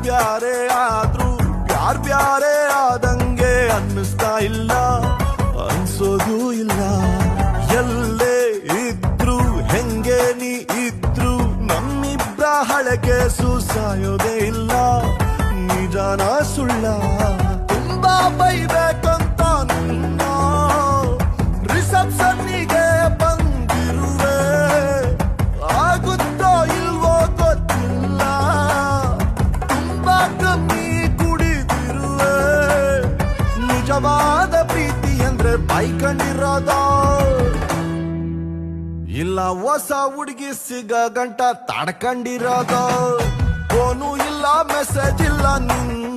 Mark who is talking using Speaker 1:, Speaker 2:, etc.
Speaker 1: ಬ್ಯಾರೆ ಆದ್ರೂ ಬ್ಯಾರೆ ಆದಂಗೆ ಅನ್ನಿಸ್ತಾ ಇಲ್ಲ, ಅನ್ಸೋದು ಇಲ್ಲ. ಎಲ್ಲೇ ಇದ್ರು ಹೆಂಗೆ ನೀ ಇದ್ರು ನಮ್ಮಿಬ್ರ ಹಳಕೆ ಸಾಯೋದೇ ಇಲ್ಲ. ನಿಜಾನ ಸುಳ್ಳ ತುಂಬಾ ಬೈಬೇಕಂತ ನಿನ್ನ ರಿಸೆಪ್ಷನ್ನಿಗೆ ಬಂದಿರುವೆ, ಆಗುತ್ತೋ ಇಲ್ವೋ ಗೊತ್ತಿಲ್ಲ. ತುಂಬಾ ಕಮ್ಮಿ ಕುಡಿದಿರುವೆ, ನಿಜವಾದ ಪ್ರೀತಿ ಅಂದ್ರೆ ಬೈಕಂಡಿರೋದ ಇಲ್ಲ ಹೊಸ ಹುಡುಗಿ ಸಿಗ ಗಂಟ ತಡ್ಕೊಂಡಿರೋದ. ಫೋನು ಇಲ್ಲ ಮೆಸೇಜ್ ಇಲ್ಲ ನಿನ್ನ